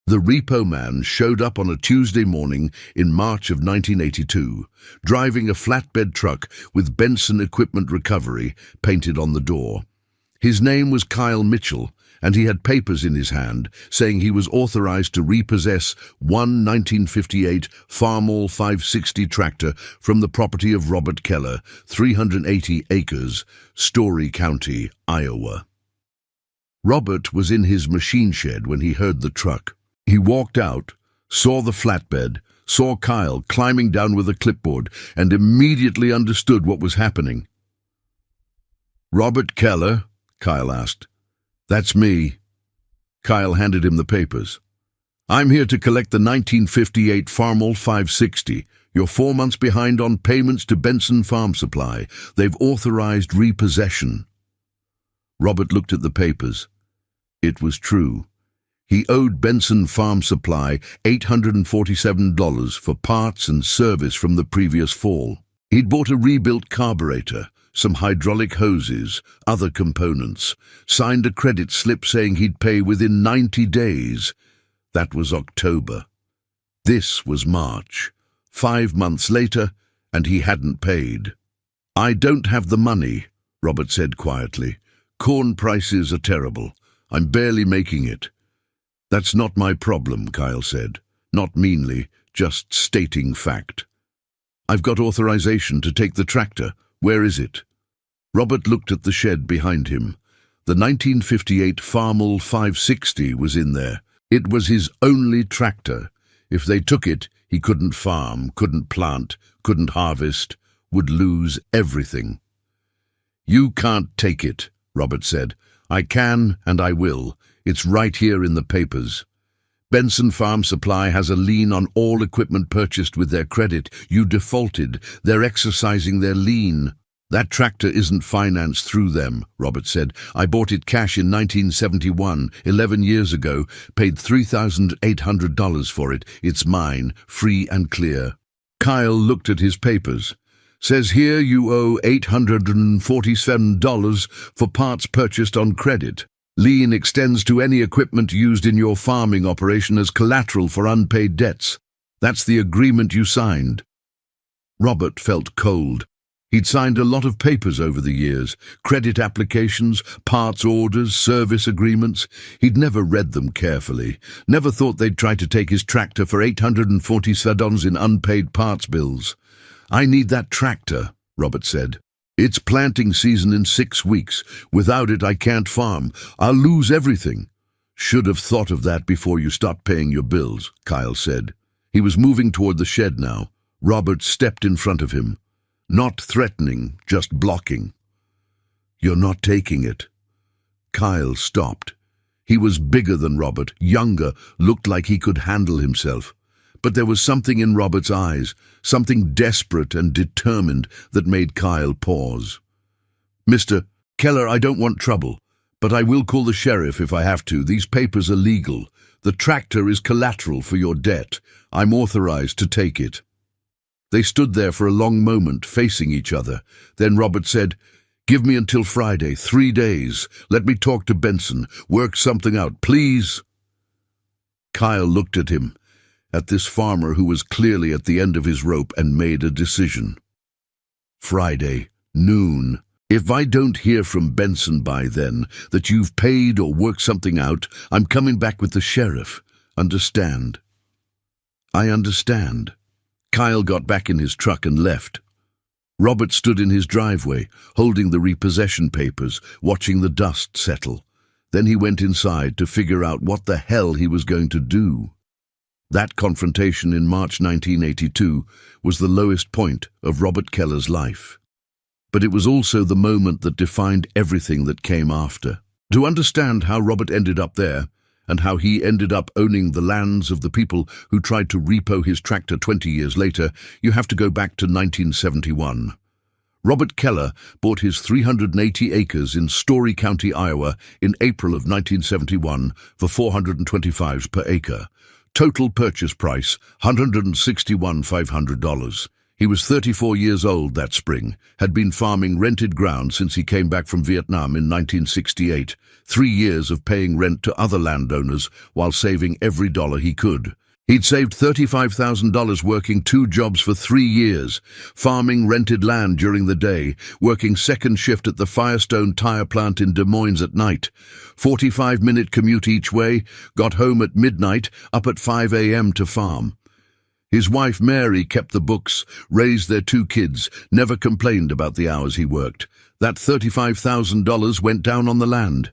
The repo man showed up on a Tuesday morning in March of 1982, driving a flatbed truck with Benson Equipment Recovery painted on the door. His name was Kyle Mitchell, and he had papers in his hand saying he was authorized to repossess one 1958 Farmall 560 tractor from the property of Robert Keller, 380 acres, Story County, Iowa. Robert was in his machine shed when he heard the truck. He walked out, saw the flatbed, saw Kyle climbing down with a clipboard, and immediately understood what was happening. "Robert Keller?" Kyle asked. "That's me." Kyle handed him the papers. "I'm here to collect the 1958 Farmall 560. You're 4 months behind on payments to Benson Farm Supply. They've authorized repossession." Robert looked at the papers. It was true. He owed Benson Farm Supply $847 for parts and service from the previous fall. He'd bought a rebuilt carburetor, some hydraulic hoses, other components, signed a credit slip saying he'd pay within 90 days. That was October. This was March. 5 months later, and he hadn't paid. "I don't have the money," Robert said quietly. "Corn prices are terrible. I'm barely making it." "That's not my problem," Kyle said, not meanly, just stating fact. "I've got authorization to take the tractor. Where is it?" Robert looked at the shed behind him. The 1958 Farmall 560 was in there. It was his only tractor. If they took it, he couldn't farm, couldn't plant, couldn't harvest, would lose everything. "You can't take it," Robert said. "I can and I will. It's right here in the papers. Benson Farm Supply has a lien on all equipment purchased with their credit. You defaulted. They're exercising their lien." "That tractor isn't financed through them," Robert said. "I bought it cash in 1971, 11 years ago, paid $3,800 for it. It's mine, free and clear." Kyle looked at his papers. "Says here you owe $847 for parts purchased on credit. Lien extends to any equipment used in your farming operation as collateral for unpaid debts. That's the agreement you signed." Robert felt cold. He'd signed a lot of papers over the years, credit applications, parts orders, service agreements. He'd never read them carefully, never thought they'd try to take his tractor for $847 in unpaid parts bills. "I need that tractor," Robert said. "It's planting season in 6 weeks. Without it, I can't farm. I'll lose everything." "Should have thought of that before you start paying your bills," Kyle said. He was moving toward the shed now. Robert stepped in front of him. Not threatening, just blocking. "You're not taking it." Kyle stopped. He was bigger than Robert, younger, looked like he could handle himself. But there was something in Robert's eyes, something desperate and determined that made Kyle pause. "Mr. Keller, I don't want trouble, but I will call the sheriff if I have to. These papers are legal. The tractor is collateral for your debt. I'm authorized to take it." They stood there for a long moment, facing each other. Then Robert said, "Give me until Friday, 3 days. Let me talk to Benson, work something out, please." Kyle looked at him, at this farmer who was clearly at the end of his rope, and made a decision. "Friday, noon. If I don't hear from Benson by then, that you've paid or worked something out, I'm coming back with the sheriff. Understand?" "I understand." Kyle got back in his truck and left. Robert stood in his driveway, holding the repossession papers, watching the dust settle. Then he went inside to figure out what the hell he was going to do. That confrontation in March 1982 was the lowest point of Robert Keller's life. But it was also the moment that defined everything that came after. To understand how Robert ended up there, and how he ended up owning the lands of the people who tried to repo his tractor 20 years later, you have to go back to 1971. Robert Keller bought his 380 acres in Story County, Iowa in April of 1971 for $425 per acre. Total purchase price, $161,500. He was 34 years old that spring, had been farming rented ground since he came back from Vietnam in 1968, 3 years of paying rent to other landowners while saving every dollar he could. He'd saved $35,000 working 2 jobs for 3 years, farming rented land during the day, working second shift at the Firestone tire plant in Des Moines at night, 45-minute commute each way, got home at midnight, up at 5 a.m. to farm. His wife Mary kept the books, raised their 2 kids, never complained about the hours he worked. That $35,000 went down on the land.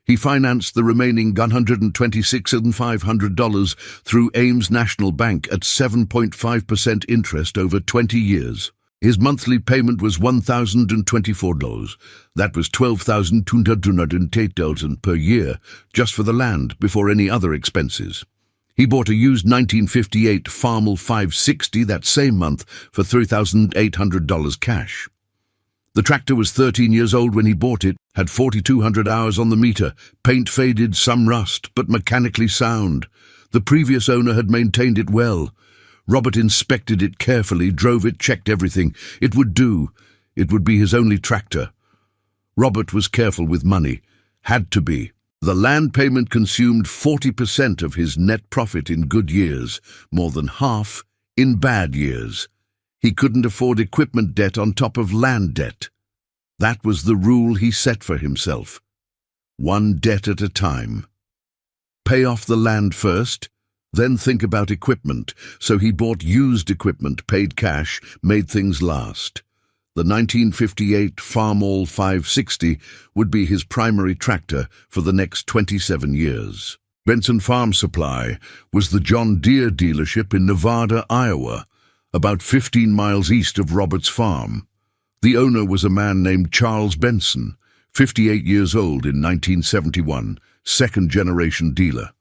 He financed the remaining $126,500 through Ames National Bank at 7.5% interest over 20 years. His monthly payment was $1,024. That was $12,208 per year, just for the land, before any other expenses. He bought a used 1958 Farmall 560 that same month for $3,800 cash. The tractor was 13 years old when he bought it, had 4,200 hours on the meter, paint faded, some rust, but mechanically sound. The previous owner had maintained it well. Robert inspected it carefully, drove it, checked everything. It would do. It would be his only tractor. Robert was careful with money. Had to be. The land payment consumed 40% of his net profit in good years, more than half in bad years. He couldn't afford equipment debt on top of land debt. That was the rule he set for himself. One debt at a time. Pay off the land first, then think about equipment, so he bought used equipment, paid cash, made things last. The 1958 Farmall 560 would be his primary tractor for the next 27 years. Benson Farm Supply was the John Deere dealership in Nevada, Iowa, about 15 miles east of Robert's farm. The owner was a man named Charles Benson, 58 years old in 1971, second-generation dealer.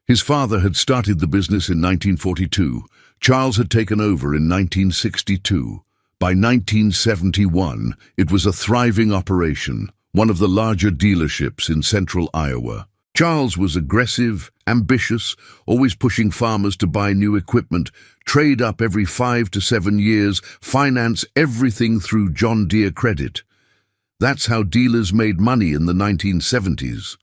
His father had started the business in 1942. Charles had taken over in 1962. By 1971, it was a thriving operation, one of the larger dealerships in central Iowa. Charles was aggressive, ambitious, always pushing farmers to buy new equipment, trade up every 5 to 7 years, finance everything through John Deere credit. That's how dealers made money in the 1970s.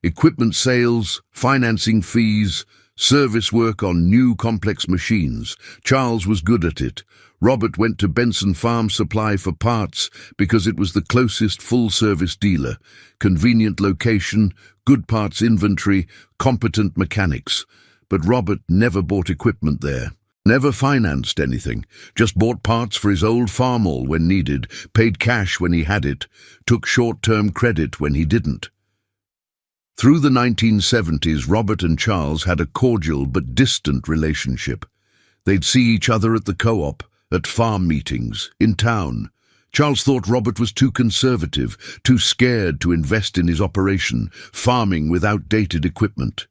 Equipment sales, financing fees, service work on new complex machines. Charles was good at it. Robert went to Benson Farm Supply for parts because it was the closest full-service dealer. Convenient location, good parts inventory, competent mechanics. But Robert never bought equipment there. Never financed anything. Just bought parts for his old Farmall when needed, paid cash when he had it, took short-term credit when he didn't. Through the 1970s, Robert and Charles had a cordial but distant relationship. They'd see each other at the co-op, at farm meetings, in town. Charles thought Robert was too conservative, too scared to invest in his operation, farming with outdated equipment.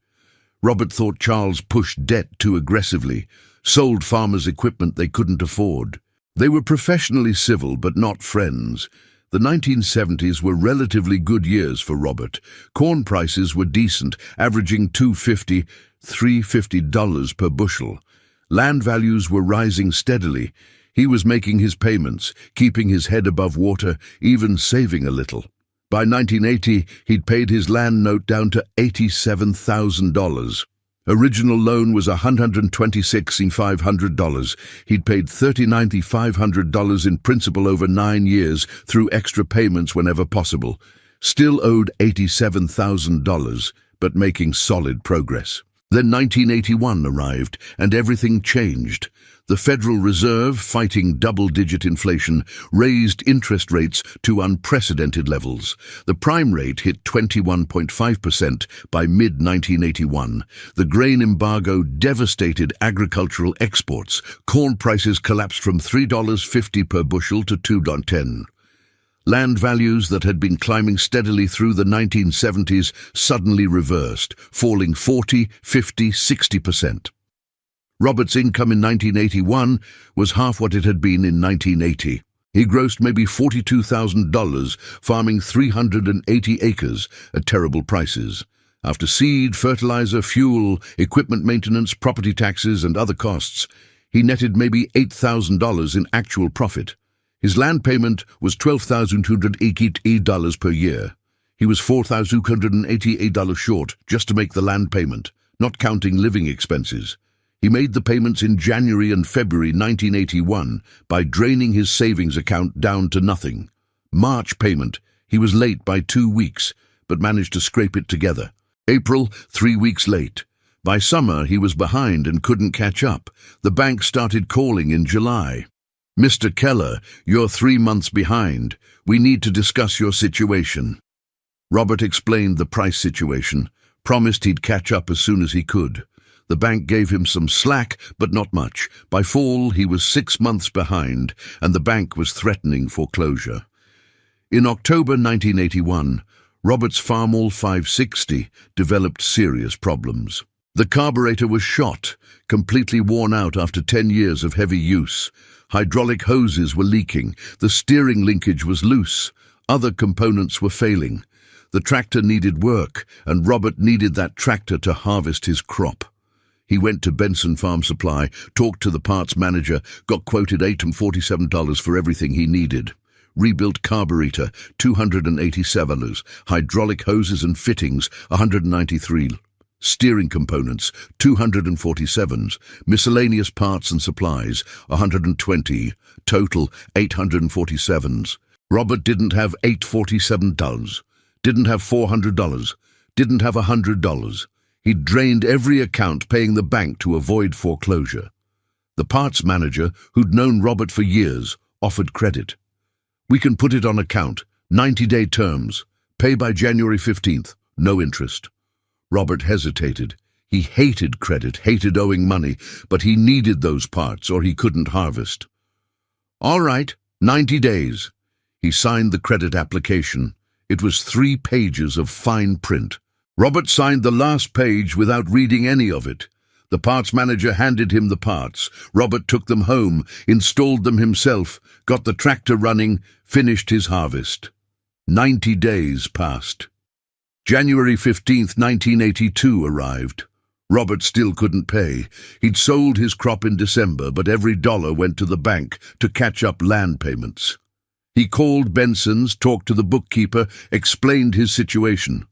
Robert thought Charles pushed debt too aggressively, sold farmers equipment they couldn't afford. They were professionally civil but not friends. The 1970s were relatively good years for Robert. Corn prices were decent, averaging $2.50, $3.50 per bushel. Land values were rising steadily. He was making his payments, keeping his head above water, even saving a little. By 1980, he'd paid his land note down to $87,000. Original loan was $126,500. He'd paid $39,500 in principal over 9 years through extra payments whenever possible. Still owed $87,000, but making solid progress. Then 1981 arrived, and everything changed. The Federal Reserve, fighting double-digit inflation, raised interest rates to unprecedented levels. The prime rate hit 21.5% by mid-1981. The grain embargo devastated agricultural exports. Corn prices collapsed from $3.50 per bushel to $2.10. Land values that had been climbing steadily through the 1970s suddenly reversed, falling 40, 50, 60%. Robert's income in 1981 was half what it had been in 1980. He grossed maybe $42,000, farming 380 acres at terrible prices. After seed, fertilizer, fuel, equipment maintenance, property taxes, and other costs, He netted maybe $8,000 in actual profit. His land payment was $12,288 per year. He was $4,288 short just to make the land payment, not counting living expenses. He made the payments in January and February 1981 by draining his savings account down to nothing. March payment, he was late by 2 weeks, but managed to scrape it together. April, 3 weeks late. By summer, he was behind and couldn't catch up. The bank started calling in July. "Mr. Keller, you're 3 months behind. We need to discuss your situation." Robert explained the price situation, promised he'd catch up as soon as he could. The bank gave him some slack, but not much. By fall, he was 6 months behind, and the bank was threatening foreclosure. In October 1981, Robert's Farmall 560 developed serious problems. The carburetor was shot, completely worn out after 10 years of heavy use. Hydraulic hoses were leaking, the steering linkage was loose, other components were failing. The tractor needed work, and Robert needed that tractor to harvest his crop. He went to Benson Farm Supply, talked to the parts manager, got quoted $847 for everything he needed. Rebuilt carburetor, $287, hydraulic hoses and fittings, $193. Steering components, $247, miscellaneous parts and supplies, $120, total $847. Robert didn't have $847, didn't have $400, didn't have $100. He'd drained every account paying the bank to avoid foreclosure. The parts manager, who'd known Robert for years, offered credit. "We can put it on account, 90-day terms, pay by January 15th, no interest." Robert hesitated. He hated credit, hated owing money, but he needed those parts or he couldn't harvest. "All right, 90 days. He signed the credit application. It was 3 pages of fine print. Robert signed the last page without reading any of it. The parts manager handed him the parts. Robert took them home, installed them himself, got the tractor running, finished his harvest. 90 days passed. January 15th, 1982 arrived. Robert still couldn't pay. He'd sold his crop in December, but every dollar went to the bank to catch up land payments. He called Benson's, talked to the bookkeeper, explained his situation.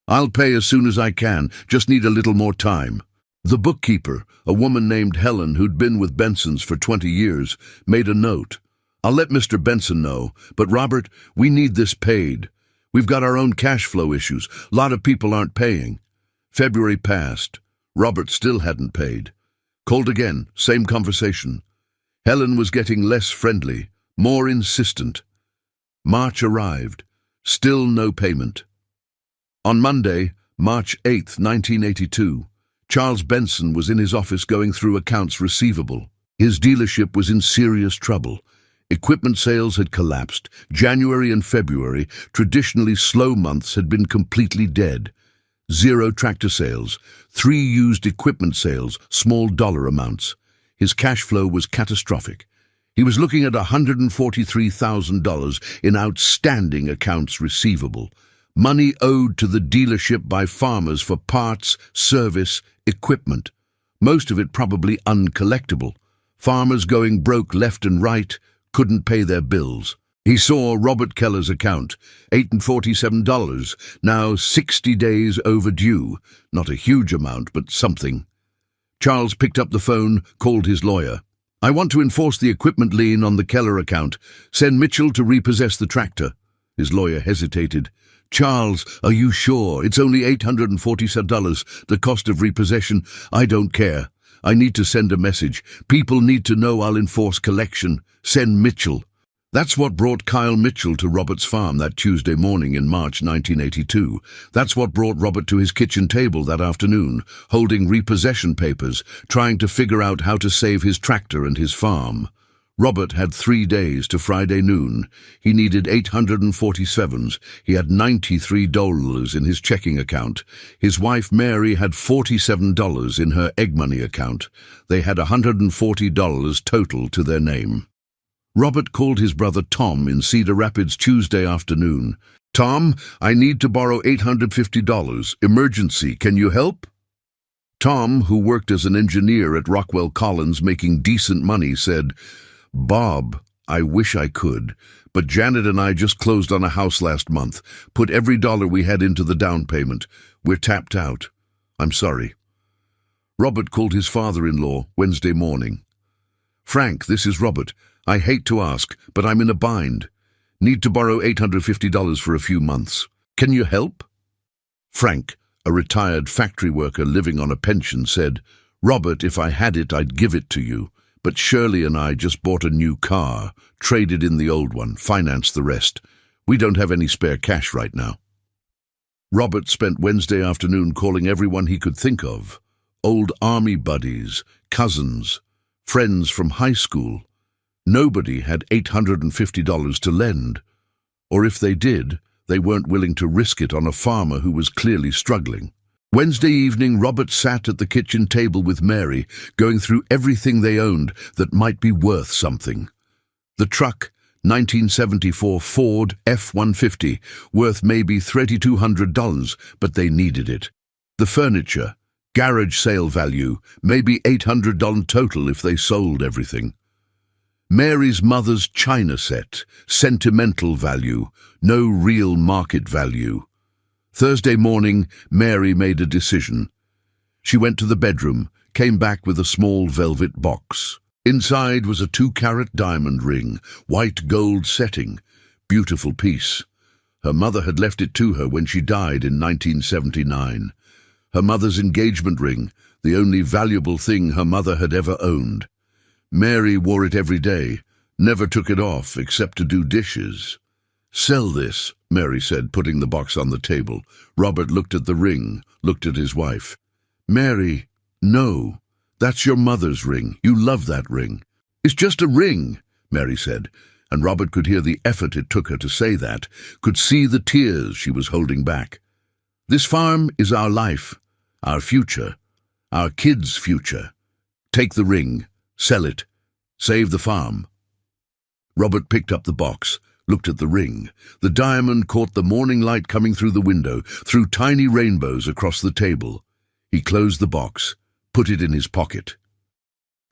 "I'll pay as soon as I can, just need a little more time." The bookkeeper, a woman named Helen who'd been with Benson's for 20 years, made a note. "I'll let Mr. Benson know, but Robert, we need this paid. We've got our own cash flow issues. A lot of people aren't paying." February passed. Robert still hadn't paid. Called again, same conversation. Helen was getting less friendly, more insistent. March arrived. Still no payment. On Monday, March 8th, 1982, Charles Benson was in his office going through accounts receivable. His dealership was in serious trouble. Equipment sales had collapsed. January and February, traditionally slow months, had been completely dead. 0 tractor sales, 3 used equipment sales, small dollar amounts. His cash flow was catastrophic. He was looking at $143,000 in outstanding accounts receivable. Money owed to the dealership by farmers for parts, service, equipment. Most of it probably uncollectible. Farmers going broke left and right, couldn't pay their bills. He saw Robert Keller's account, $847, now 60 days overdue. Not a huge amount, but something. Charles picked up the phone, called his lawyer. "I want to enforce the equipment lien on the Keller account. Send Mitchell to repossess the tractor." His lawyer hesitated. "Charles, are you sure? It's only $847, the cost of repossession. I don't care. I need to send a message. People need to know I'll enforce collection. Send Mitchell." That's what brought Kyle Mitchell to Robert's farm that Tuesday morning in March 1982. That's what brought Robert to his kitchen table that afternoon, holding repossession papers, trying to figure out how to save his tractor and his farm. Robert had 3 days to Friday noon. He needed $847. He had $93 in his checking account. His wife Mary had $47 in her egg money account. They had $140 total to their name. Robert called his brother Tom in Cedar Rapids Tuesday afternoon. "Tom, I need to borrow $850. Emergency. Can you help?" Tom, who worked as an engineer at Rockwell Collins making decent money, said, "Bob, I wish I could, but Janet and I just closed on a house last month, put every dollar we had into the down payment. We're tapped out. I'm sorry." Robert called his father-in-law Wednesday morning. "Frank, this is Robert. I hate to ask, but I'm in a bind. Need to borrow $850 for a few months. Can you help?" Frank, a retired factory worker living on a pension, said, "Robert, if I had it, I'd give it to you. But Shirley and I just bought a new car, traded in the old one, financed the rest. We don't have any spare cash right now." Robert spent Wednesday afternoon calling everyone he could think of. Old army buddies, cousins, friends from high school. Nobody had $850 to lend. Or if they did, they weren't willing to risk it on a farmer who was clearly struggling. Wednesday evening, Robert sat at the kitchen table with Mary, going through everything they owned that might be worth something. The truck, 1974 Ford F-150, worth maybe $3,200, but they needed it. The furniture, garage sale value, maybe $800 total if they sold everything. Mary's mother's china set, sentimental value, no real market value. Thursday morning, Mary made a decision. She went to the bedroom, came back with a small velvet box. Inside was a 2-carat diamond ring, white gold setting. Beautiful piece. Her mother had left it to her when she died in 1979. Her mother's engagement ring, the only valuable thing her mother had ever owned. Mary wore it every day, never took it off except to do dishes. "Sell this," Mary said, putting the box on the table. Robert looked at the ring, looked at his wife. "Mary, no, that's your mother's ring. You love that ring." "It's just a ring," Mary said, and Robert could hear the effort it took her to say that, could see the tears she was holding back. "This farm is our life, our future, our kids' future. Take the ring. Sell it. Save the farm." Robert picked up the box, looked at the ring. The diamond caught the morning light coming through the window, threw tiny rainbows across the table. He closed the box, put it in his pocket.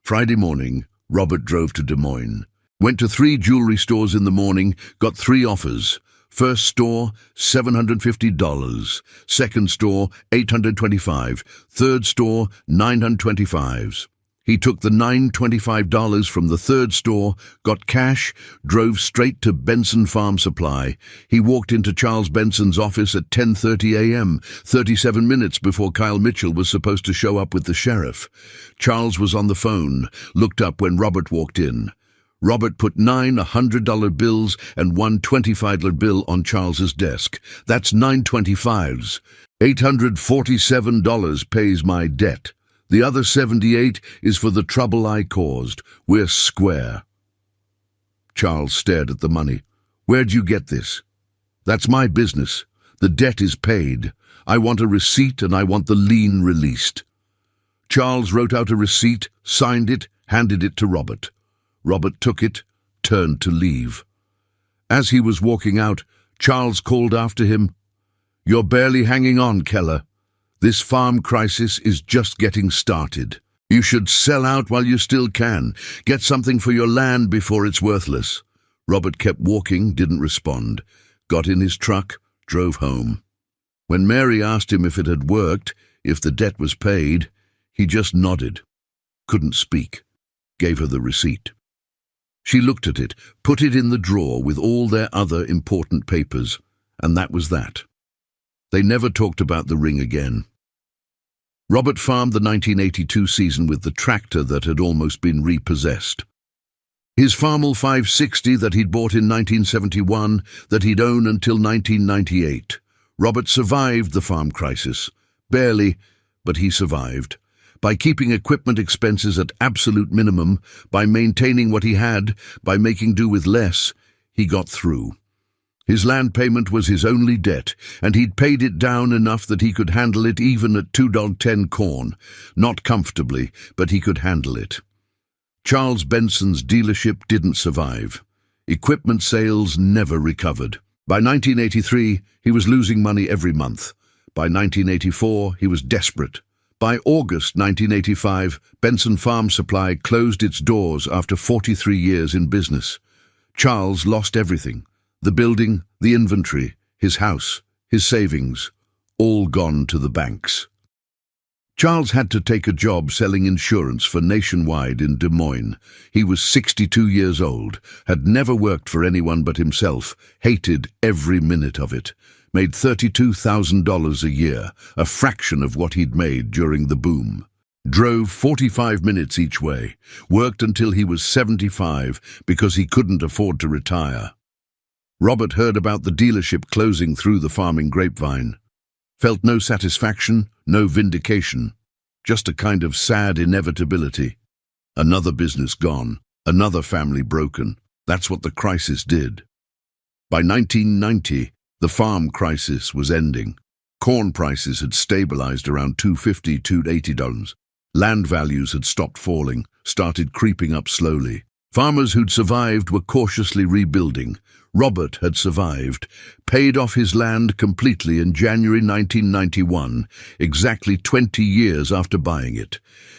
Friday morning, Robert drove to Des Moines. Went to 3 jewelry stores in the morning, got 3 offers. First store, $750. Second store, $825. Third store, $925. He took the $925 from the third store, got cash, drove straight to Benson Farm Supply. He walked into Charles Benson's office at 10:30 a.m., 37 minutes before Kyle Mitchell was supposed to show up with the sheriff. Charles was on the phone, looked up when Robert walked in. Robert put 9 $100 bills and 1 $25 bill on Charles's desk. "That's 9 $25s. $847 pays my debt. The other 78 is for the trouble I caused. We're square." Charles stared at the money. "Where'd you get this?" "That's my business. The debt is paid. I want a receipt and I want the lien released." Charles wrote out a receipt, signed it, handed it to Robert. Robert took it, turned to leave. As he was walking out, Charles called after him, "You're barely hanging on, Keller. This farm crisis is just getting started. You should sell out while you still can. Get something for your land before it's worthless." Robert kept walking, didn't respond. Got in his truck, drove home. When Mary asked him if it had worked, if the debt was paid, he just nodded. Couldn't speak. Gave her the receipt. She looked at it, put it in the drawer with all their other important papers, and that was that. They never talked about the ring again. Robert farmed the 1982 season with the tractor that had almost been repossessed. His Farmall 560 that he'd bought in 1971, that he'd owned until 1998. Robert survived the farm crisis. Barely, but he survived. By keeping equipment expenses at absolute minimum, by maintaining what he had, by making do with less, he got through. His land payment was his only debt, and he'd paid it down enough that he could handle it even at $2.10 corn. Not comfortably, but he could handle it. Charles Benson's dealership didn't survive. Equipment sales never recovered. By 1983, he was losing money every month. By 1984, he was desperate. By August 1985, Benson Farm Supply closed its doors after 43 years in business. Charles lost everything: the building, the inventory, his house, his savings, all gone to the banks. Charles had to take a job selling insurance for Nationwide in Des Moines. He was 62 years old, had never worked for anyone but himself, hated every minute of it, made $32,000 a year, a fraction of what he'd made during the boom. Drove 45 minutes each way, worked until he was 75 because he couldn't afford to retire. Robert heard about the dealership closing through the farming grapevine. Felt no satisfaction, no vindication, just a kind of sad inevitability. Another business gone, another family broken. That's what the crisis did. By 1990, the farm crisis was ending. Corn prices had stabilized around $250 to $80. Land values had stopped falling, started creeping up slowly. Farmers who'd survived were cautiously rebuilding. Robert had survived, paid off his land completely in January 1991, exactly 20 years after buying it.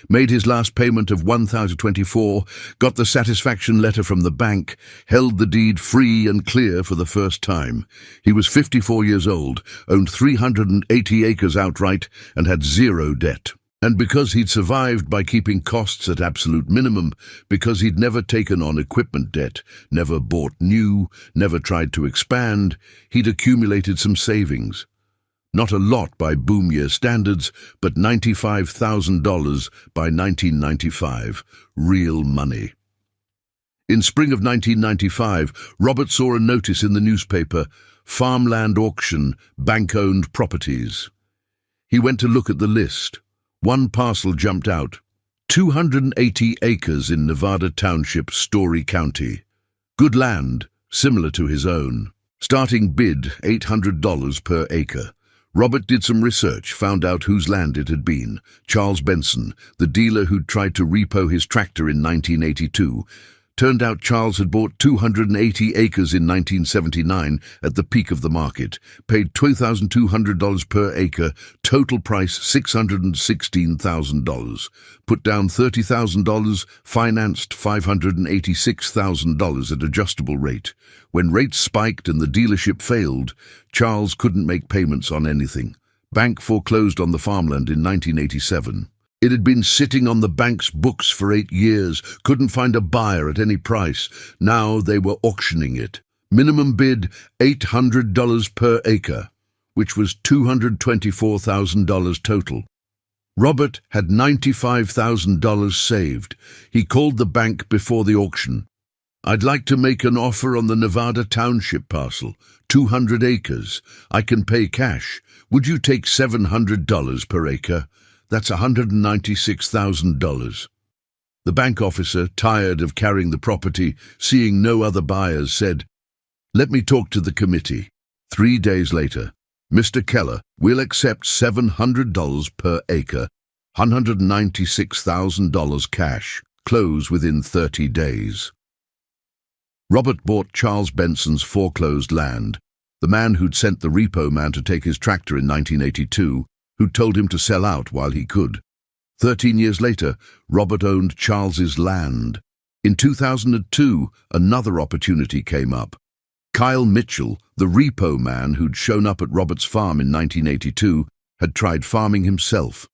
Made his last payment of $1,024, got the satisfaction letter from the bank, held the deed free and clear for the first time. He was 54 years old, owned 380 acres outright, and had zero debt. And because he'd survived by keeping costs at absolute minimum, because he'd never taken on equipment debt, never bought new, never tried to expand, he'd accumulated some savings. Not a lot by boom year standards, but $95,000 by 1995. Real money. In spring of 1995, Robert saw a notice in the newspaper, "Farmland Auction, Bank-Owned Properties." He went to look at the list. One parcel jumped out: 280 acres in Nevada Township, Story County. Good land, similar to his own. Starting bid, $800 per acre. Robert did some research, found out whose land it had been. Charles Benson, the dealer who'd tried to repo his tractor in 1982. Turned out Charles had bought 280 acres in 1979 at the peak of the market, paid $2,200 per acre, total price $616,000. Put down $30,000, financed $586,000 at adjustable rate. When rates spiked and the dealership failed, Charles couldn't make payments on anything. Bank foreclosed on the farmland in 1987. It had been sitting on the bank's books for 8 years, couldn't find a buyer at any price. Now they were auctioning it. Minimum bid, $800 per acre, which was $224,000 total. Robert had $95,000 saved. He called the bank before the auction. "I'd like to make an offer on the Nevada Township parcel, 200 acres. I can pay cash. Would you take $700 per acre? That's $196,000. The bank officer, tired of carrying the property, seeing no other buyers, said, "Let me talk to the committee." 3 days later, "Mr. Keller, we'll accept $700 per acre, $196,000 cash, close within 30 days. Robert bought Charles Benson's foreclosed land, the man who'd sent the repo man to take his tractor in 1982, who told him to sell out while he could. 13 years later, Robert owned Charles's land. In 2002, another opportunity came up. Kyle Mitchell, the repo man who'd shown up at Robert's farm in 1982, had tried farming himself.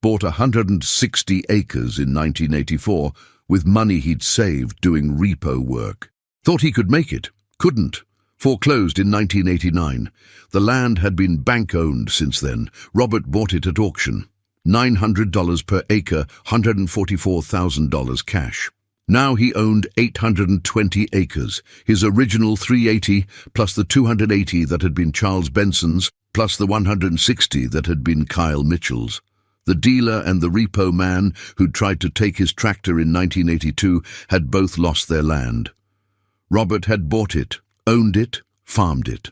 Bought 160 acres in 1984 with money he'd saved doing repo work. Thought he could make it. Couldn't. Foreclosed in 1989. The land had been bank-owned since then. Robert bought it at auction. $900 per acre, $144,000 cash. Now he owned 820 acres, his original 380 plus the 280 that had been Charles Benson's, plus the 160 that had been Kyle Mitchell's. The dealer and the repo man who'd tried to take his tractor in 1982 had both lost their land. Robert had bought it, owned it, farmed it.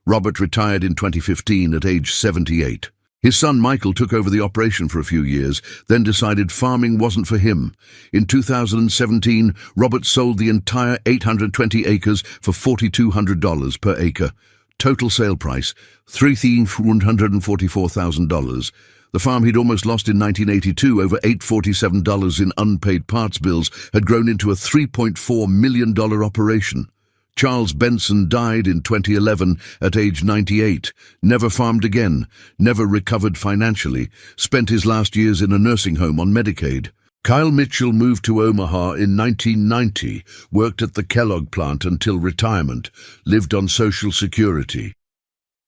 Robert retired in 2015 at age 78. His son Michael took over the operation for a few years, then decided farming wasn't for him. In 2017, Robert sold the entire 820 acres for $4,200 per acre. Total sale price, $3,144,000. The farm he'd almost lost in 1982, over $847 in unpaid parts bills, had grown into a $3.4 million operation. Charles Benson died in 2011 at age 98, never farmed again, never recovered financially, spent his last years in a nursing home on Medicaid. Kyle Mitchell moved to Omaha in 1990, worked at the Kellogg plant until retirement, lived on Social Security.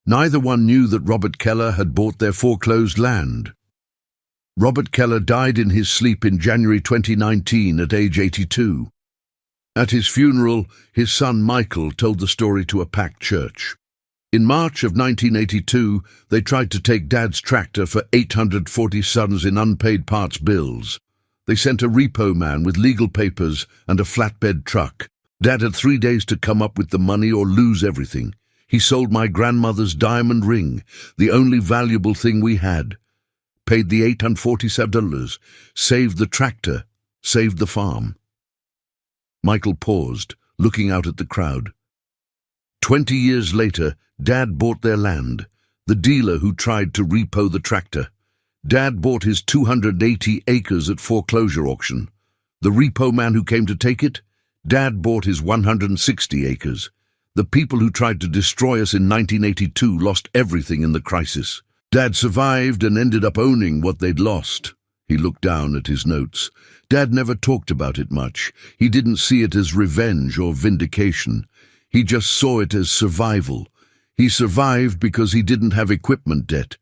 Neither one knew that Robert Keller had bought their foreclosed land. Robert Keller died in his sleep in January 2019 at age 82. At his funeral, his son Michael told the story to a packed church. In March of 1982, they tried to take Dad's tractor for $840 in unpaid parts bills. They sent a repo man with legal papers and a flatbed truck. Dad had 3 days to come up with the money or lose everything. He sold my grandmother's diamond ring, the only valuable thing we had. Paid the $847, saved the tractor, saved the farm. Michael paused, looking out at the crowd. 20 years later, Dad bought their land, the dealer who tried to repo the tractor. Dad bought his 280 acres at foreclosure auction. The repo man who came to take it, Dad bought his 160 acres. The people who tried to destroy us in 1982 lost everything in the crisis. Dad survived and ended up owning what they'd lost. He looked down at his notes. Dad never talked about it much. He didn't see it as revenge or vindication. He just saw it as survival. He survived because he didn't have equipment debt.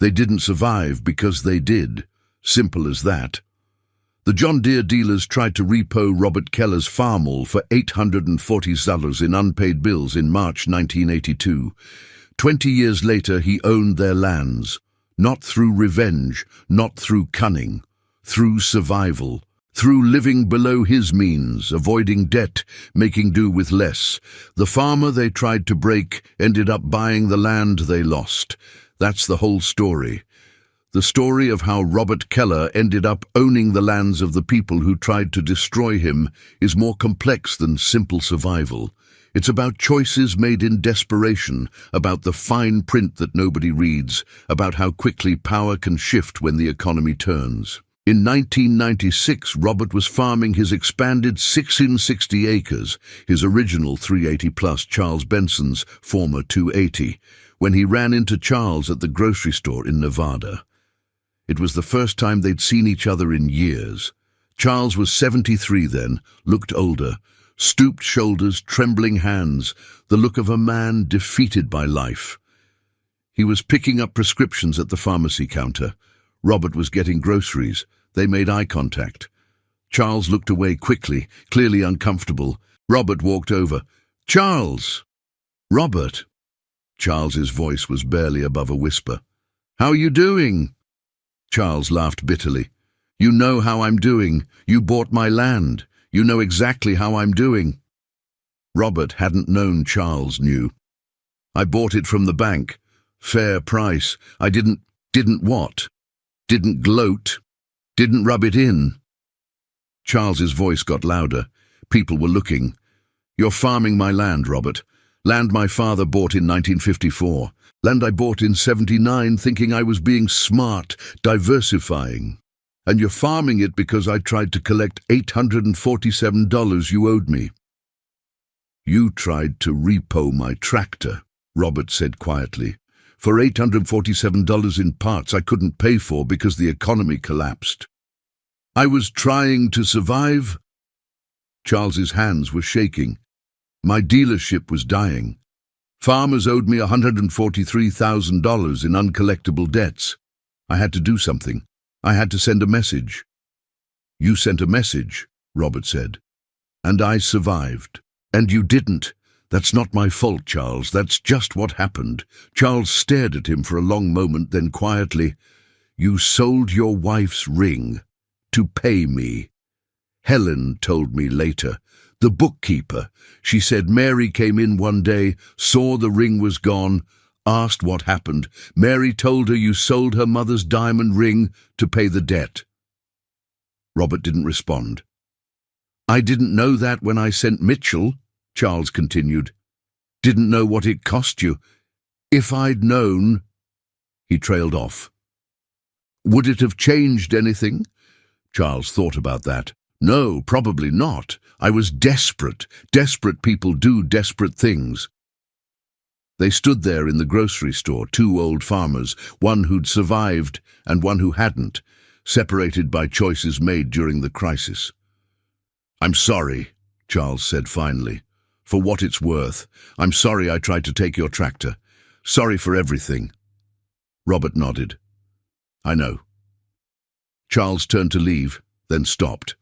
They didn't survive because they did. Simple as that. The John Deere dealers tried to repo Robert Keller's Farmall for $840 in unpaid bills in March 1982. 20 years later, he owned their lands. Not through revenge, not through cunning. Through survival. Through living below his means, avoiding debt, making do with less. The farmer they tried to break ended up buying the land they lost. That's the whole story. The story of how Robert Keller ended up owning the lands of the people who tried to destroy him is more complex than simple survival. It's about choices made in desperation, about the fine print that nobody reads, about how quickly power can shift when the economy turns. In 1996, Robert was farming his expanded 660 acres, his original 380 plus Charles Benson's former 280, when he ran into Charles at the grocery store in Nevada. It was the first time they'd seen each other in years. Charles was 73 then, looked older, stooped shoulders, trembling hands, the look of a man defeated by life. He was picking up prescriptions at the pharmacy counter. Robert was getting groceries. They made eye contact. Charles looked away quickly, clearly uncomfortable. Robert walked over. "Charles!" "Robert!" Charles's voice was barely above a whisper. "How are you doing?" Charles laughed bitterly. "You know how I'm doing. You bought my land. You know exactly how I'm doing." Robert hadn't known Charles knew. "I bought it from the bank. Fair price. I didn't what? Didn't gloat. Didn't rub it in." Charles's voice got louder. People were looking. "You're farming my land, Robert. Land my father bought in 1954. Land I bought in 79 thinking I was being smart, diversifying. And you're farming it because I tried to collect $847 you owed me." "You tried to repo my tractor," Robert said quietly, "for $847 in parts I couldn't pay for because the economy collapsed. I was trying to survive." Charles's hands were shaking. "My dealership was dying. Farmers owed me $143,000 in uncollectible debts. I had to do something. I had to send a message." "You sent a message," Robert said. "And I survived. And you didn't. That's not my fault, Charles. That's just what happened." Charles stared at him for a long moment, then quietly, "You sold your wife's ring to pay me. Helen told me later. The bookkeeper. She said Mary came in one day, saw the ring was gone, asked what happened. Mary told her you sold her mother's diamond ring to pay the debt." Robert didn't respond. "I didn't know that when I sent Mitchell," Charles continued. "Didn't know what it cost you. If I'd known—" He trailed off. Would it have changed anything? Charles thought about that. No, probably not. I was desperate. Desperate people do desperate things. They stood there in the grocery store, two old farmers, one who'd survived and one who hadn't, separated by choices made during the crisis. "I'm sorry," Charles said finally. "For what it's worth. I'm sorry I tried to take your tractor. Sorry for everything." Robert nodded. "I know." Charles turned to leave, then stopped.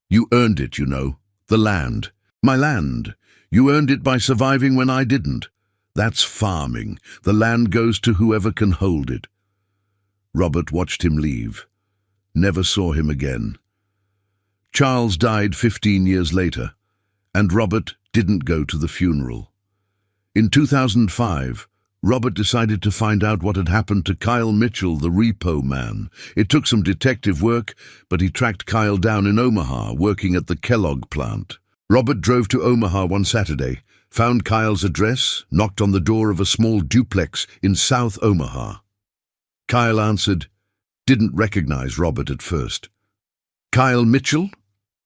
"You earned it, you know. The land. My land. You earned it by surviving when I didn't. That's farming. The land goes to whoever can hold it." Robert watched him leave. Never saw him again. Charles died 15 years later, and Robert didn't go to the funeral. In 2005, Robert decided to find out what had happened to Kyle Mitchell, the repo man. It took some detective work, but he tracked Kyle down in Omaha, working at the Kellogg plant. Robert drove to Omaha one Saturday, found Kyle's address, knocked on the door of a small duplex in South Omaha. Kyle answered, didn't recognize Robert at first. "Kyle Mitchell?"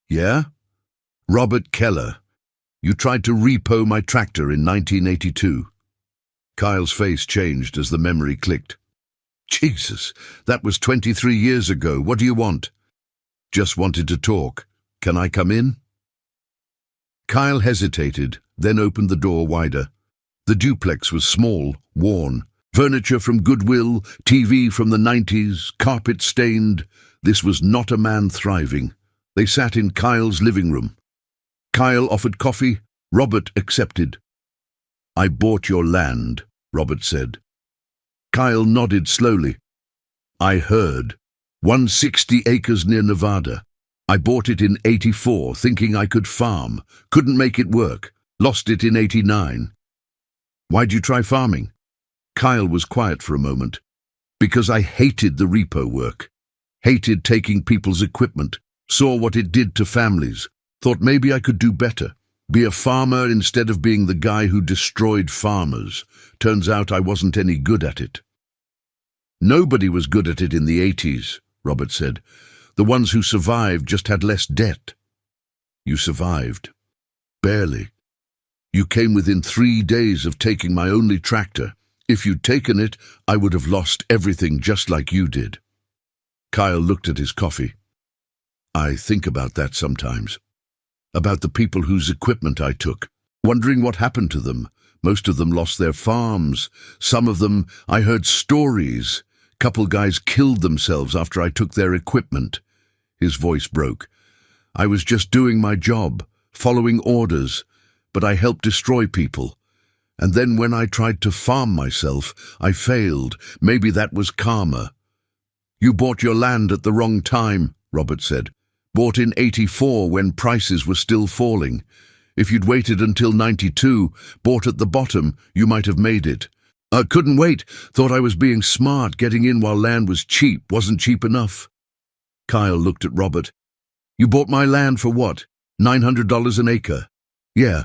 "Yeah." "Robert Keller. You tried to repo my tractor in 1982. Kyle's face changed as the memory clicked. "Jesus, that was 23 years ago. What do you want?" "Just wanted to talk. Can I come in?" Kyle hesitated, then opened the door wider. The duplex was small, worn. Furniture from Goodwill, TV from the 90s, carpet stained. This was not a man thriving. They sat in Kyle's living room. Kyle offered coffee. Robert accepted. "I bought your land," Robert said. Kyle nodded slowly. "I heard. 160 acres near Nevada. I bought it in 84, thinking I could farm. Couldn't make it work. Lost it in 89. "Why'd you try farming?" Kyle was quiet for a moment. "Because I hated the repo work. Hated taking people's equipment. Saw what it did to families. Thought maybe I could do better. Be a farmer instead of being the guy who destroyed farmers. Turns out I wasn't any good at it." "Nobody was good at it in the 80s, Robert said. "The ones who survived just had less debt." "You survived. Barely. You came within 3 days of taking my only tractor. If you'd taken it, I would have lost everything just like you did." Kyle looked at his coffee. "I think about that sometimes. About the people whose equipment I took, wondering what happened to them. Most of them lost their farms. Some of them, I heard stories. Couple guys killed themselves after I took their equipment." His voice broke. "I was just doing my job, following orders, but I helped destroy people. And then when I tried to farm myself, I failed. Maybe that was karma." "You bought your land at the wrong time," Robert said. "Bought in 84 when prices were still falling. If you'd waited until 92, bought at the bottom, you might have made it." "I couldn't wait. Thought I was being smart, getting in while land was cheap. Wasn't cheap enough." Kyle looked at Robert. "You bought my land for what? $900 an acre?" "Yeah.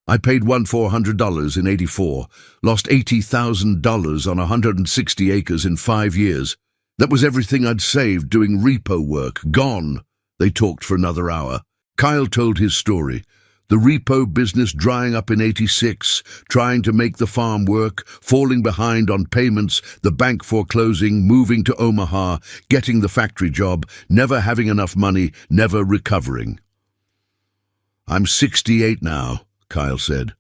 I paid $1,400 in 84. Lost $80,000 on 160 acres in 5 years. That was everything I'd saved doing repo work. Gone." They talked for another hour. Kyle told his story. The repo business drying up in 86, trying to make the farm work, falling behind on payments, the bank foreclosing, moving to Omaha, getting the factory job, never having enough money, never recovering. "I'm 68 now," Kyle said.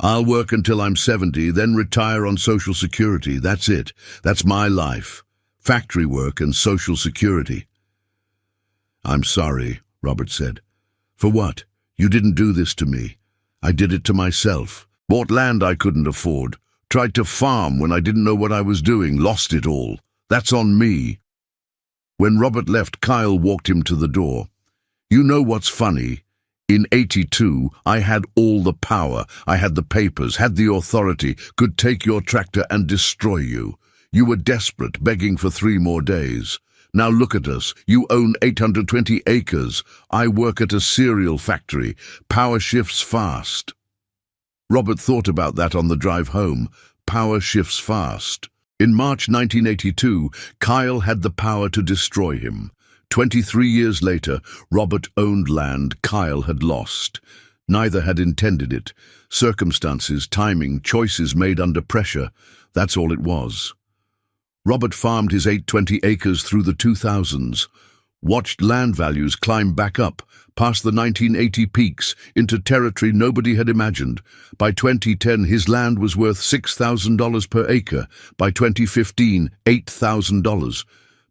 "I'll work until I'm 70, then retire on Social Security. That's it. That's my life. Factory work and Social Security." "I'm sorry," Robert said. "For what? You didn't do this to me. I did it to myself. Bought land I couldn't afford. Tried to farm when I didn't know what I was doing. Lost it all. That's on me." When Robert left, Kyle walked him to the door. "You know what's funny? In 82, I had all the power. I had the papers, had the authority, could take your tractor and destroy you. You were desperate, begging for 3 more days. Now look at us. You own 820 acres. I work at a cereal factory. Power shifts fast." Robert thought about that on the drive home. Power shifts fast. In March 1982, Kyle had the power to destroy him. 23 years later, Robert owned land Kyle had lost. Neither had intended it. Circumstances, timing, choices made under pressure. That's all it was. Robert farmed his 820 acres through the 2000s, watched land values climb back up, past the 1980 peaks, into territory nobody had imagined. By 2010, his land was worth $6,000 per acre. By 2015, $8,000.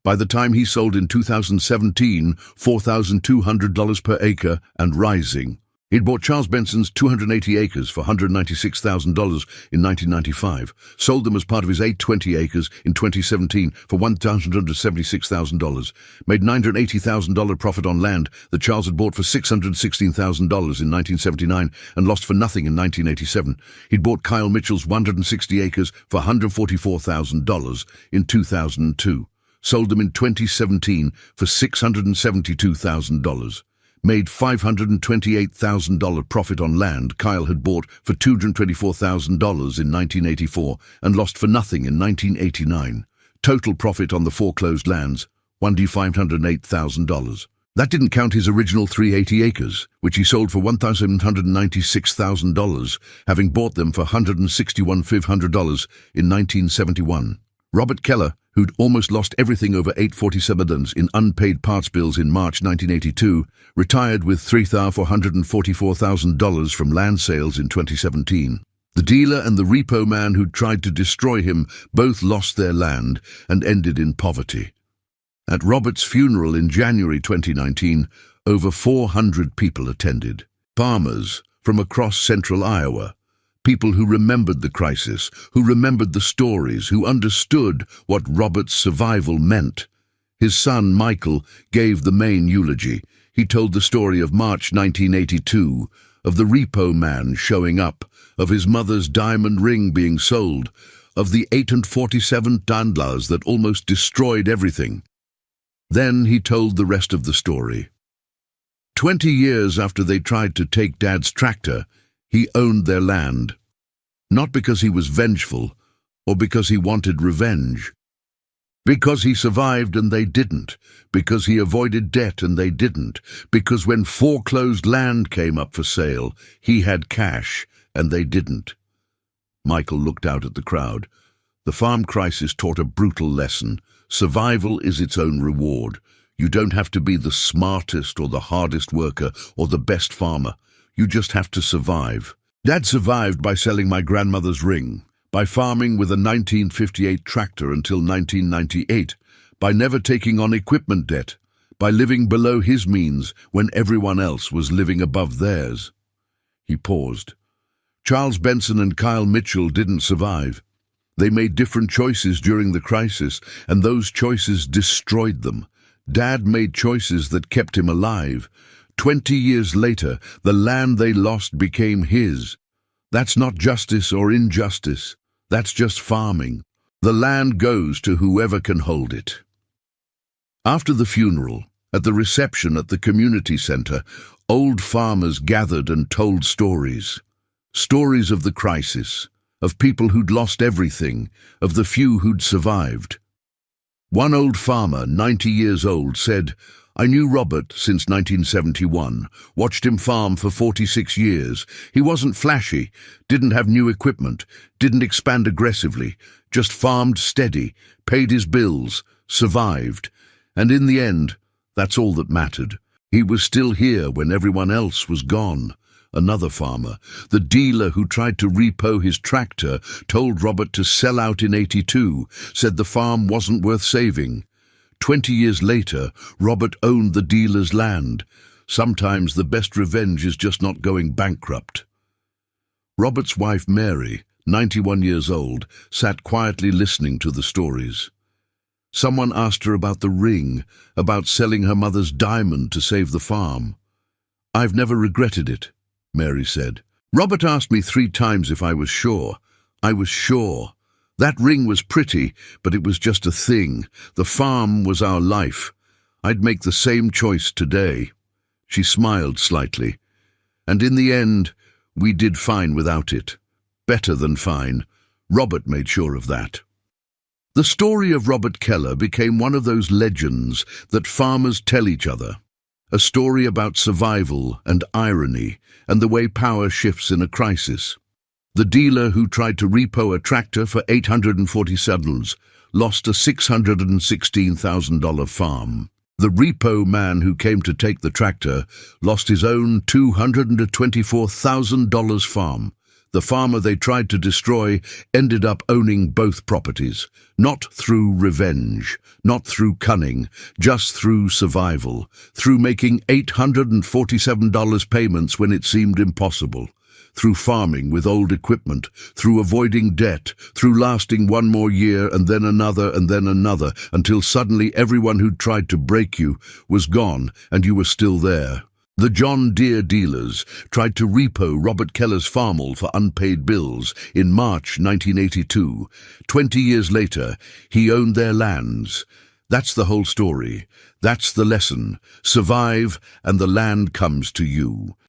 By the time he sold in 2017, $4,200 per acre and rising. He'd bought Charles Benson's 280 acres for $196,000 in 1995, sold them as part of his 820 acres in 2017 for $176,000, made $980,000 profit on land that Charles had bought for $616,000 in 1979 and lost for nothing in 1987. He'd bought Kyle Mitchell's 160 acres for $144,000 in 2002, sold them in 2017 for $672,000. Made $528,000 profit on land Kyle had bought for $224,000 in 1984 and lost for nothing in 1989. Total profit on the foreclosed lands, $508,000. That didn't count his original 380 acres, which he sold for $1,196,000, having bought them for $161,500 in 1971. Robert Keller, who'd almost lost everything over 847 in unpaid parts bills in March 1982, retired with $344,000 from land sales in 2017. The dealer and the repo man who'd tried to destroy him both lost their land and ended in poverty. At Robert's funeral in January 2019, over 400 people attended. Farmers from across central Iowa. People who remembered the crisis, who remembered the stories, who understood what Robert's survival meant. His son, Michael, gave the main eulogy. He told the story of March 1982, of the repo man showing up, of his mother's diamond ring being sold, of the 847 dandlas that almost destroyed everything. Then he told the rest of the story. 20 years after they tried to take Dad's tractor, he owned their land, not because he was vengeful or because he wanted revenge. Because he survived and they didn't, because he avoided debt and they didn't, because when foreclosed land came up for sale, he had cash and they didn't. Michael looked out at the crowd. The farm crisis taught a brutal lesson. Survival is its own reward. You don't have to be the smartest or the hardest worker or the best farmer. You just have to survive. Dad survived by selling my grandmother's ring, by farming with a 1958 tractor until 1998, by never taking on equipment debt, by living below his means when everyone else was living above theirs. He paused. Charles Benson and Kyle Mitchell didn't survive. They made different choices during the crisis, and those choices destroyed them. Dad made choices that kept him alive. 20 years later, the land they lost became his. That's not justice or injustice. That's just farming. The land goes to whoever can hold it. After the funeral, at the reception at the community center, old farmers gathered and told stories. Stories of the crisis, of people who'd lost everything, of the few who'd survived. One old farmer, 90 years old, said, "I knew Robert since 1971, watched him farm for 46 years. He wasn't flashy, didn't have new equipment, didn't expand aggressively, just farmed steady, paid his bills, survived. And in the end, that's all that mattered. He was still here when everyone else was gone." Another farmer, the dealer who tried to repo his tractor, told Robert to sell out in '82, said the farm wasn't worth saving. 20 years later, Robert owned the dealer's land. Sometimes the best revenge is just not going bankrupt. Robert's wife, Mary, 91 years old, sat quietly listening to the stories. Someone asked her about the ring, about selling her mother's diamond to save the farm. "I've never regretted it," Mary said. "Robert asked me 3 times if I was sure. I was sure. That ring was pretty, but it was just a thing. The farm was our life. I'd make the same choice today." She smiled slightly. "And in the end, we did fine without it. Better than fine. Robert made sure of that." The story of Robert Keller became one of those legends that farmers tell each other. A story about survival and irony and the way power shifts in a crisis. The dealer who tried to repo a tractor for $847 lost a $616,000 farm. The repo man who came to take the tractor lost his own $224,000 farm. The farmer they tried to destroy ended up owning both properties, not through revenge, not through cunning, just through survival, through making $847 payments when it seemed impossible, through farming with old equipment, through avoiding debt, through lasting one more year and then another, until suddenly everyone who'd tried to break you was gone and you were still there. The John Deere dealers tried to repo Robert Keller's Farmall for unpaid bills in March 1982. 20 years later, he owned their lands. That's the whole story. That's the lesson. Survive, and the land comes to you.